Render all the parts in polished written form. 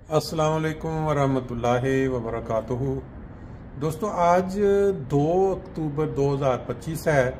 अस्सलाम वालेकुम वरहमतुल्लाहि वबरकातुहू। दोस्तों, आज 2 अक्टूबर 2025 है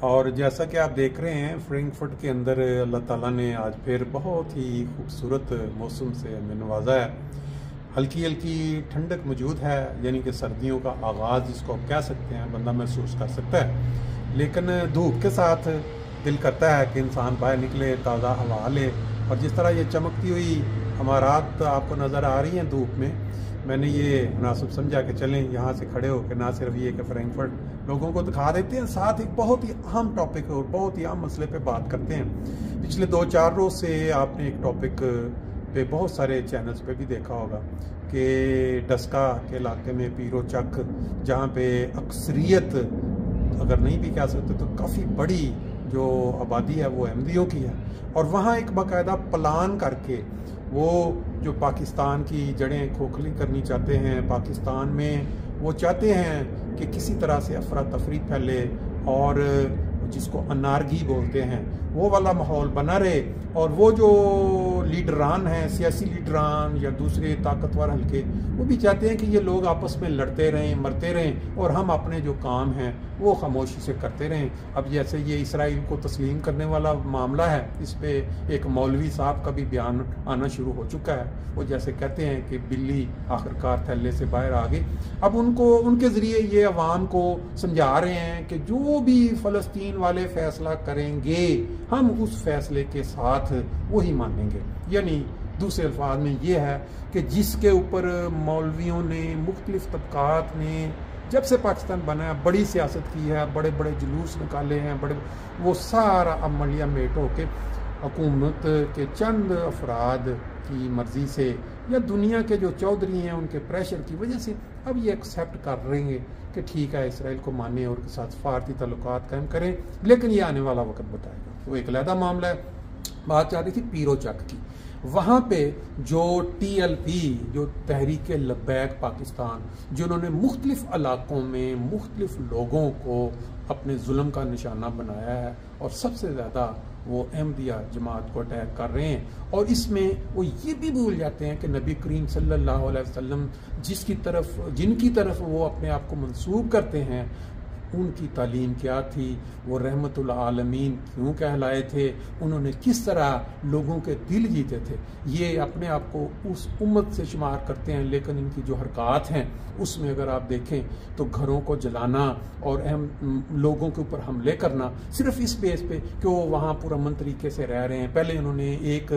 और जैसा कि आप देख रहे हैं फ्रैंकफर्ट के अंदर अल्लाह ताला ने आज फिर बहुत ही खूबसूरत मौसम से हमें नवाजा है। हल्की हल्की ठंडक मौजूद है, यानी कि सर्दियों का आगाज़ जिसको आप कह सकते हैं बंदा महसूस कर सकता है। लेकिन धूप के साथ दिल करता है कि इंसान बाहर निकले, ताज़ा हवा ले। और जिस तरह ये चमकती हुई हमारात आपको नज़र आ रही हैं धूप में, मैंने ये मुनासिब समझा कि चलें यहाँ से खड़े होकर ना सिर्फ ये कि फ्रैंकफर्ट लोगों को दिखा देते हैं, साथ एक बहुत ही अहम टॉपिक और बहुत ही अहम मसले पे बात करते हैं। पिछले 2-4 रोज़ से आपने एक टॉपिक पे बहुत सारे चैनल्स पे भी देखा होगा कि डस्का के इलाके में पीरो चक, जहाँ पे अक्सरियत अगर नहीं भी कह सकते तो काफ़ी बड़ी जो आबादी है वो अहमदियों की है, और वहाँ एक बाकायदा प्लान करके वो जो पाकिस्तान की जड़ें खोखली करनी चाहते हैं, पाकिस्तान में वो चाहते हैं कि किसी तरह से अफरा तफरी फैले और जिसको अनारगी बोलते हैं वो वाला माहौल बना रहे। और वो जो लीडरान हैं, सियासी लीडरान या दूसरे ताकतवर हल्के, वो भी चाहते हैं कि ये लोग आपस में लड़ते रहें, मरते रहें और हम अपने जो काम हैं वो खामोशी से करते रहें। अब जैसे ये इसराइल को तस्लीम करने वाला मामला है, इस पे एक मौलवी साहब का भी बयान आना शुरू हो चुका है। वो जैसे कहते हैं कि बिल्ली आखिरकार थैले से बाहर आ गई। अब उनके ज़रिए ये अवाम को समझा रहे हैं कि जो भी फ़लस्तीन वाले फैसला करेंगे हम उस फैसले के साथ वही मानेंगे। यानी दूसरे अल्फाज में ये है कि जिसके ऊपर मौलवियों ने, मुख्तलिफ तबकात ने जब से पाकिस्तान बना है बड़ी सियासत की है, बड़े बड़े जुलूस निकाले हैं, वो सारा अमलिया मेट होके हुकूमत के चंद अफराद की मर्जी से या दुनिया के जो चौधरी हैं उनके प्रेशर की वजह से अब ये एक्सेप्ट कर रहे हैं कि ठीक है इसराइल को माने और उसके साथ सफारती ताल्लुकात कायम करें। लेकिन ये आने वाला वक्त बताएगा, वो एक अलहदा मामला है। बात चाह रही थी पीरो चक की। वहाँ पे जो TLP, जो तहरीक लब्बैक पाकिस्तान, जिन्होंने मुख्तलिफ इलाकों में मुख्तलिफ लोगों को अपने जुल्म का निशाना बनाया है और सबसे ज़्यादा वो अहमदिया जमात को अटैक कर रहे हैं। और इसमें वो ये भी भूल जाते हैं कि नबी करीम सल्लल्लाहु अलैहि वसल्लम जिनकी तरफ वो अपने आप को मंसूब करते हैं, उनकी तालीम क्या थी, वो रहमतुल आलमीन क्यों कहलाए थे, उन्होंने किस तरह लोगों के दिल जीते थे। ये अपने आप को उस उम्मत से शुमार करते हैं, लेकिन इनकी जो हरकत हैं उसमें अगर आप देखें तो घरों को जलाना और अहम लोगों के ऊपर हमले करना सिर्फ इस बेस पे कि वो वहाँ पुरअमन तरीके से रह रहे हैं। पहले उन्होंने एक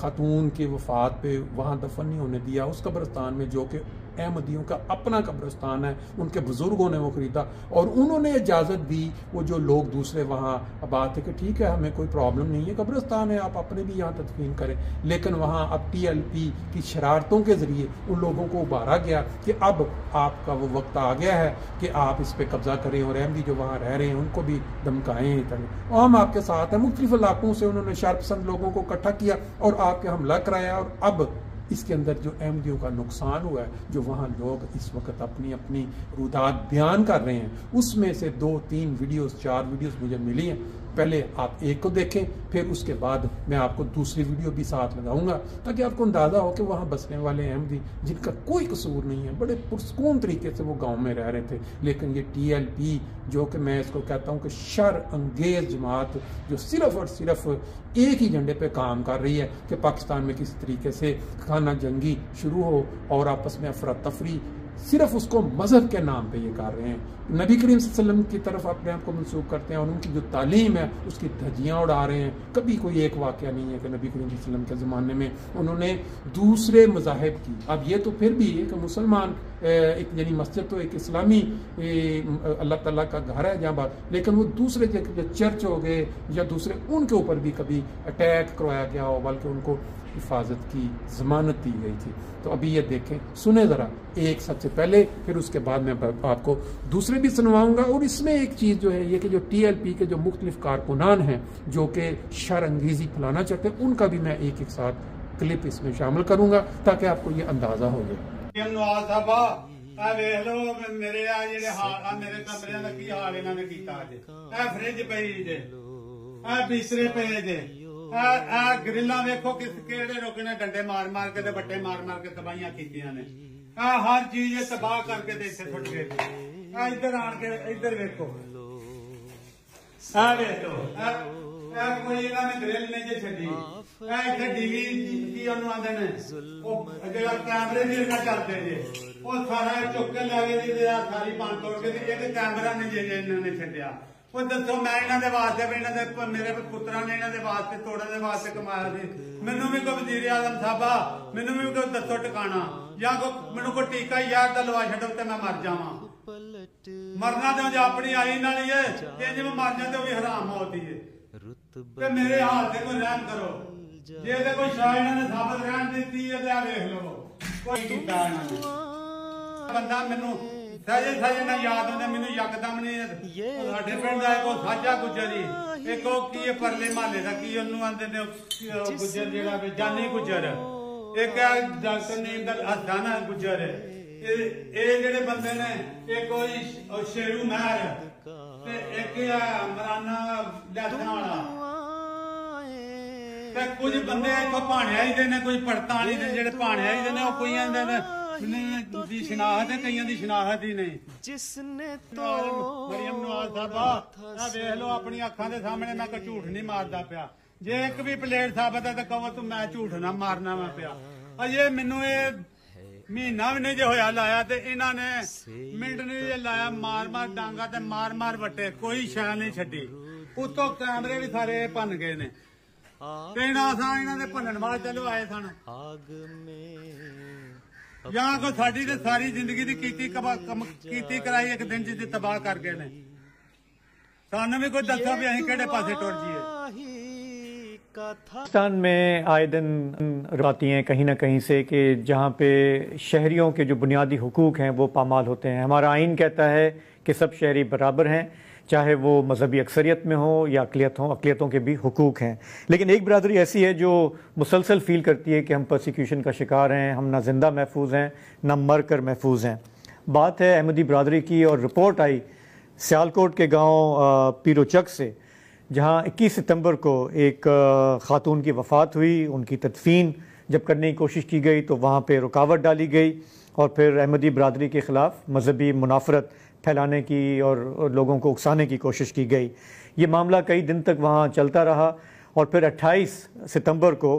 खातून की वफात पे वहाँ दफन नहीं होने दिया उस कब्रिस्तान में, जो कि अहमदियों का अपना कब्रिस्तान है, उनके बुजुर्गों ने वो खरीदा और उन्होंने इजाज़त दी। वो जो लोग दूसरे वहाँ बात है कि ठीक है हमें कोई प्रॉब्लम नहीं है, कब्रिस्तान है, आप अपने भी यहाँ तदफीन करें। लेकिन वहाँ अब TLP की शरारतों के ज़रिए उन लोगों को उबारा गया कि अब आपका वो वक्त आ गया है कि आप इस पर कब्जा करें और अहमदी जो वहाँ रह रहे हैं उनको भी धमकाएँ। और हम आपके साथ हैं। मुख्तलिफ इलाकों से उन्होंने शर्पसंद लोगों को इकट्ठा किया और आपके हमला कराया। और अब इसके अंदर जो अहमदियों का नुकसान हुआ है, जो वहाँ लोग इस वक्त अपनी अपनी रुदात बयान कर रहे हैं, उसमें से 2-3 वीडियोस 4 वीडियोस मुझे मिली हैं। पहले आप एक को देखें, फिर उसके बाद मैं आपको दूसरी वीडियो भी साथ लगाऊंगा ताकि आपको अंदाज़ा हो कि वहाँ बसने वाले अहमदी जिनका कोई कसूर नहीं है, बड़े पुरसकून तरीके से वो गांव में रह रहे थे। लेकिन ये TLP जो कि मैं इसको कहता हूँ कि शर अंगेज जमात, जो सिर्फ और सिर्फ एक ही झंडे पे काम कर रही है कि पाकिस्तान में किस तरीके से खाना जंगी शुरू हो और आपस में अफरा तफरी, सिर्फ उसको मजहब के नाम पे ये कर रहे हैं। नबी करीम सल्लल्लाहु अलैहि वसल्लम की तरफ अपने आप को मंसूब करते हैं और उनकी जो तालीम है उसकी धज्जियाँ उड़ा रहे हैं। कभी कोई एक वाक़या नहीं है कि नबी करीम सल्लल्लाहु अलैहि वसल्लम के ज़माने में उन्होंने दूसरे मज़ाहिब की, अब ये तो फिर भी एक मुसलमान एक यानी मस्जिद तो एक इस्लामी अल्लाह ताला का घर है जहाँ बात, लेकिन वो दूसरे जो चर्च हो गए या दूसरे उनके ऊपर भी कभी अटैक करवाया गया हो, बल्कि उनको हिफाजत की ज़मानत दी गई थी। तो अभी ये देखें, सुने ज़रा एक सबसे पहले, फिर उसके बाद मैं आपको दूसरे भी सुनवाऊंगा। और इसमें एक चीज़ जो है ये कि जो TLP के जो मुख्तलिफ कारकुनान हैं जो कि शर अंगेज़ी फैलाना चाहते हैं, उनका भी मैं एक एक साथ क्लिप इसमें शामिल करूंगा ताकि आपको ये अंदाज़ा हो जाए। मेरे कमरे का की हाल इन्होंने किया, फ्रिज पई जे, बिस्तरे पे जे, ਗਰਿੱਲਾਂ ਵੇਖੋ ਕਿਹੜੇ ਲੋਕਾਂ ਨੇ ਡੰਡੇ ਮਾਰ ਮਾਰ ਕੇ ਤੇ ਵੱਟੇ ਮਾਰ ਮਾਰ ਕੇ ਤਬਾਹੀਆਂ ਕੀਤੀਆਂ ਨੇ। ਹਰ ਚੀਜ਼ ਇਹ ਤਬਾਹ ਕਰਕੇ ਤੇ ਇੱਥੇ ਸੁੱਟ ਗਏ। ਇੱਧਰ ਆਣ ਕੇ ਇੱਧਰ ਵੇਖੋ, ਵੇਖੋ ਕੋਈ ਇਹਨਾਂ ਨੇ ਗ੍ਰਿਲ ਨਹੀਂ ਜੇ ਛੱਡੀ। ਇੱਥੇ ਡੀਵੀ ਕੀ ਉਹਨੂੰ ਆਂਦੇ ਨੇ, ਉਹ ਜਿਹੜਾ ਕੈਮਰੇ ਦੀ ਇਹਨਾਂ ਚੱਲਦੇ ਜੇ, ਉਹ ਸਾਰਾ ਚੁੱਕ ਕੇ ਲੈ ਗਏ ਜੀ। ਸਾਰੀ ਪੰਨ ਤੋੜ ਕੇ ਇੱਕ ਕੈਮਰਾ ਨਹੀਂ ਜੇ ਇਹਨਾਂ ਨੇ ਛੱਡਿਆ। ਉਹ ਦੱਸੋ ਮੈਂ ਇਹਨਾਂ ਦੇ ਵਾਸਤੇ ਵੀ ਇਹਨਾਂ ਦੇ ਮੇਰੇ ਪੁੱਤਰਾਂ ਨੇ ਇਹਨਾਂ ਦੇ ਵਾਸਤੇ ਤੋੜਨ ਦੇ ਵਾਸਤੇ ਕਮਾਇਆ ਸੀ। ਮੈਨੂੰ ਵੀ ਕੋਈ ਵਜ਼ੀਰ ਆਜ਼ਮ ਸਾਹਿਬਾ, ਮੈਨੂੰ ਵੀ ਕੋਈ ਦੱਸੋ ਟਿਕਾਣਾ, ਜਾਂ ਮੈਨੂੰ ਕੋਈ ਟੀਕਾ ਯਾਰ ਦਾ ਲਵਾ ਛੱਡੋ ਤੇ ਮੈਂ ਮਰ ਜਾਵਾਂ। ਮਰਨਾ ਤੇ ਆਪਣੀ ਆਈ ਨਾਲ ਹੀ ਹੈ, ਜੇ ਜਿਵੇਂ ਮਰ ਜਾਂਦੇ ਉਹ ਵੀ ਹਰਾਮ ਹੋਤੀ ਹੈ। ਤੇ ਮੇਰੇ ਹਾਲ ਤੇ ਕੋਈ ਰਹਿਮ ਕਰੋ। ਜੇ ਤੇ ਕੋਈ ਸ਼ਾਇਦ ਇਹਨਾਂ ਨੇ ਸਾਬਤ ਰਹਿਣ ਦਿੱਤੀ ਹੈ ਤੇ ਆ ਵੇਖ ਲਵੋ ਕੋਈ ਕੀਤਾ ਇਹਨਾਂ ਨੇ। ਬੰਦਾ ਮੈਨੂੰ ਸਜੇ ਨਾ ਯਾਦ ਆਉਂਦਾ, ਮੈਨੂੰ ਯਕਦਮ ਨਹੀਂ। ਸਾਡੇ ਪਿੰਡ ਦਾ ਇੱਕ ਸਾਜਾ ਗੁੱਜਰ ਹੀ, ਇੱਕ ਉਹ ਕੀ ਪਰਲੇ ਮਹੱਲੇ ਦਾ ਕੀ ਉਹਨੂੰ ਆਂਦੇ ਨੇ ਗੁੱਜਰ, ਜਿਹੜਾ ਜਾਨੀ ਗੁੱਜਰ, ਇੱਕ ਡਾਕਟਰ ਨੀਮ ਦਾ ਹਸਾਨਾ ਗੁੱਜਰ ਹੈ। ਇਹ ਜਿਹੜੇ ਬੰਦੇ ਨੇ, ਇੱਕ ਉਹ ਸ਼ੇਰੂ ਮਹਿਰ ਤੇ ਇੱਕ ਮਰਾਨਾ ਲੈਸਾਂ ਵਾਲਾ, ਤੇ ਕੁਝ ਬੰਦੇ ਇੱਥੋਂ ਭਾਣਿਆ ਹੀ ਦੇ ਨੇ, ਕੋਈ ਪੜਤਾਲੀ ਦੇ ਜਿਹੜੇ ਭਾਣਿਆ ਹੀ ਦੇ ਨੇ, ਉਹ ਕੋਈ ਆਂਦੇ ਨੇ ਦੀ ਸ਼ਨਾਖਤ ਹੈ, ਕਈਆਂ ਦੀ ਸ਼ਨਾਖਤ ਹੀ ਨਹੀਂ। ਮਰੀਮ ਨਵਾਜ਼ ਸਾਹਿਬਾ ਵੇਖ ਲਓ ਆਪਣੀ ਅੱਖਾਂ ਦੇ ਸਾਹਮਣੇ, ਮੈਂ ਕੋਈ ਝੂਠ ਨਹੀਂ ਮਾਰਦਾ ਪਿਆ। ਜੇ ਇੱਕ ਵੀ ਪਲੇਟ ਸਾਬਤ ਹੈ ਤਾਂ ਕਹੋ ਤੂੰ ਮੈਂ ਝੂਠ ਨਾ ਮਾਰਨਾ ਮੈਂ ਪਿਆ। ਅਜੇ ਮੈਨੂੰ ਇਹ ਮਹੀਨਾ ਵੀ ਨਹੀਂ ਜੇ ਹੋਇਆ ਲਾਇਆ ਤੇ ਇਹਨਾਂ ਨੇ ਮਿੰਟ ਨਹੀਂ ਜੇ ਲਾਇਆ, ਮਾਰ ਮਾਰ ਡਾਂਗਾ ਤੇ ਮਾਰ ਮਾਰ ਵੱਟੇ, ਕੋਈ ਸ਼ੈ ਨਹੀਂ ਛੱਡੀ। ਉੱਤੋਂ ਕੈਮਰੇ ਵੀ ਸਾਰੇ ਭੰਨ ਗਏ ਨੇ। ਤੇ ਇਹਨਾਂ ਦੇ ਭੰਨਣ ਵਾਲੇ ਚਲੋ ਆਏ ਸਨ, ਜਾਂ ਕੋਈ ਸਾਡੀ ਤੇ ਸਾਰੀ ਜ਼ਿੰਦਗੀ ਦੀ ਕੀਤੀ ਕਰਾਈ ਇੱਕ ਦਿਨ ਚ ਤਬਾਹ ਕਰ ਗਏ ਨੇ। ਸਾਨੂੰ भी कुछ दसो भी ਅਸੀਂ ਕਿਹੜੇ ਪਾਸੇ ਟੁਰ ਜਾਈਏ। पाकिस्तान में आए दिन आती हैं कहीं ना कहीं से कि जहाँ पे शहरियों के जो बुनियादी हुकूक हैं वो पामाल होते हैं। हमारा आइन कहता है कि सब शहरी बराबर हैं, चाहे वो मजहबी अक्सरियत में हो या अक़लियतों के भी हुकूक हैं। लेकिन एक बरादरी ऐसी है जो मुसलसल फ़ील करती है कि हम परसिक्यूशन का शिकार हैं, हम ना ज़िंदा महफूज हैं ना मर कर महफूज हैं। बात है अहमदी बरादरी की, और रिपोर्ट आई सियालकोट के गाँव पीरोचक से, जहाँ 21 सितंबर को एक ख़ातून की वफ़ात हुई। उनकी तदफीन जब करने की कोशिश की गई तो वहाँ पे रुकावट डाली गई, और फिर अहमदी बरादरी के ख़िलाफ़ मजहबी मुनाफरत फैलाने की और लोगों को उकसाने की कोशिश की गई। ये मामला कई दिन तक वहाँ चलता रहा, और फिर 28 सितंबर को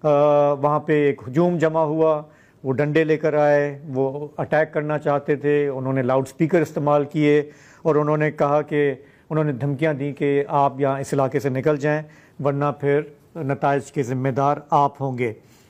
वहाँ पे एक हजूम जमा हुआ। वो डंडे लेकर आए, वो अटैक करना चाहते थे, उन्होंने लाउड स्पीकर इस्तेमाल किए, और उन्होंने कहा कि उन्होंने धमकियां दी कि आप यहाँ इस इलाके से निकल जाएं वरना फिर नताइज के ज़िम्मेदार आप होंगे।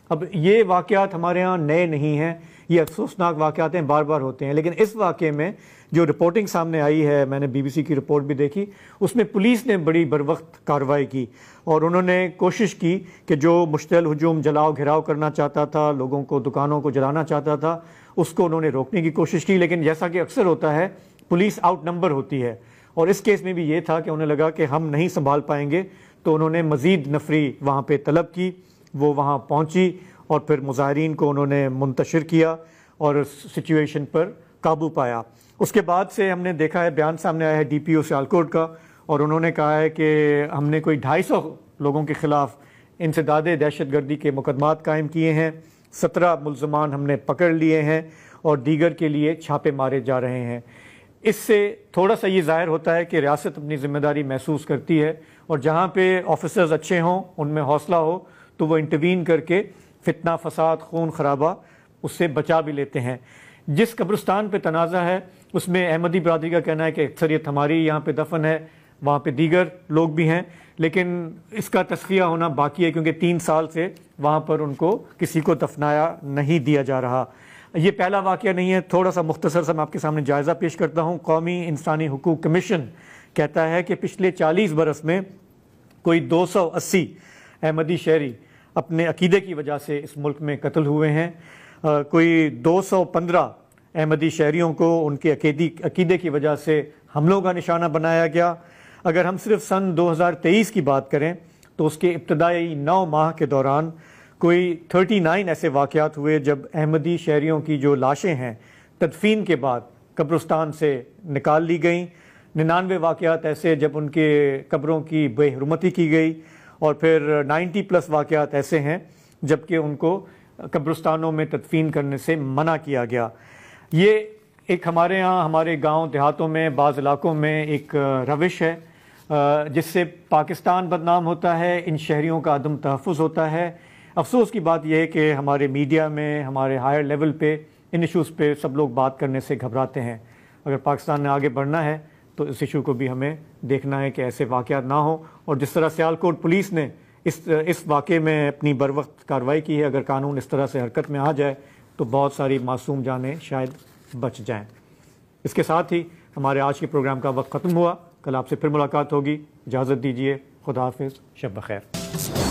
अब ये वाक़यात हमारे यहाँ नए नहीं हैं, ये अफसोसनाक वाक़यात हैं, बार बार होते हैं। लेकिन इस वाक़े में जो रिपोर्टिंग सामने आई है, मैंने BBC की रिपोर्ट भी देखी, उसमें पुलिस ने बड़ी बरवक्त कार्रवाई की, और उन्होंने कोशिश की कि जो मुश्तल हुजूम जलाओ घिराव करना चाहता था, लोगों को दुकानों को जलाना चाहता था, उसको उन्होंने रोकने की कोशिश की। लेकिन जैसा कि अक्सर होता है, पुलिस आउट नंबर होती है, और इस केस में भी ये था कि उन्हें लगा कि हम नहीं संभाल पाएंगे, तो उन्होंने मज़ीद नफरी वहाँ पे तलब की। वो वहाँ पहुँची और फिर मुज़ाहिरीन को उन्होंने मुंतशिर किया और सिचुएशन पर काबू पाया। उसके बाद से हमने देखा है, बयान सामने आया है DPO सियालकोट का, और उन्होंने कहा है कि हमने कोई 250 लोगों के ख़िलाफ़ इंसदादे दहशतगर्दी के मुकदमात कायम किए हैं, 17 मुल्ज़मान हमने पकड़ लिए हैं, और दीगर के लिए छापे मारे जा रहे हैं। इससे थोड़ा सा ये ज़ाहिर होता है कि रियासत अपनी ज़िम्मेदारी महसूस करती है, और जहाँ पे ऑफिसर्स अच्छे हों, उनमें हौसला हो, तो वो इंटरवीन करके फितना फसाद खून खराबा उससे बचा भी लेते हैं। जिस कब्रिस्तान पे तनाज़ा है उसमें अहमदी बरादरी का कहना है कि अक्सरियत हमारी यहाँ पे दफन है, वहाँ पे दीगर लोग भी हैं, लेकिन इसका तस्फिया होना बाकी है, क्योंकि 3 साल से वहाँ पर उनको किसी को दफनाया नहीं दिया जा रहा। ये पहला वाक़या नहीं है, थोड़ा सा मुख्तसर सा मैं आपके सामने जायज़ा पेश करता हूँ। कौमी इंसानी हुकूक कमीशन कहता है कि पिछले 40 बरस में कोई 280 अहमदी शहरी अपने अकीदे की वजह से इस मुल्क में कत्ल हुए हैं। कोई 215 अहमदी शहरियों को उनके अकीदे की वजह से हमलों का निशाना बनाया गया। अगर हम सिर्फ सन 2023 की बात करें तो उसके इब्तदाई 9 माह के दौरान कोई 39 ऐसे वाक़यात हुए जब अहमदी शहरियों की जो लाशें हैं तदफीन के बाद कब्रिस्तान से निकाल ली गईं। 99 वाक़यात ऐसे जब उनके कब्रों की बेहरमती की गई, اور پھر 90+ واقعات ایسے ہیں جبکہ ان کو قبرستانوں میں تدفین کرنے سے منع کیا گیا۔ یہ ایک ہمارے یہاں ہمارے گاؤں دیہاتوں میں بعض علاقوں میں ایک روش ہے جس سے پاکستان بدنام ہوتا ہے، ان شہریوں کا عدم تحفظ ہوتا ہے۔ افسوس کی بات یہ ہے کہ ہمارے میڈیا میں، ہمارے ہائر لیول پہ ان ایشوز پہ سب لوگ بات کرنے سے گھبراتے ہیں۔ اگر پاکستان نے آگے بڑھنا ہے تو اس ایشو کو بھی ہمیں دیکھنا ہے کہ ایسے واقعات نہ ہوں، اور جس طرح سیالکوٹ پولیس نے اس واقعے میں اپنی بروقت کارروائی کی ہے، اگر قانون اس طرح سے حرکت میں آ جائے تو بہت ساری معصوم جانیں شاید بچ جائیں۔ اس کے ساتھ ہی ہمارے آج کے پروگرام کا وقت ختم ہوا۔ کل آپ سے پھر ملاقات ہوگی، اجازت دیجیے، خدا حافظ، شب بخیر۔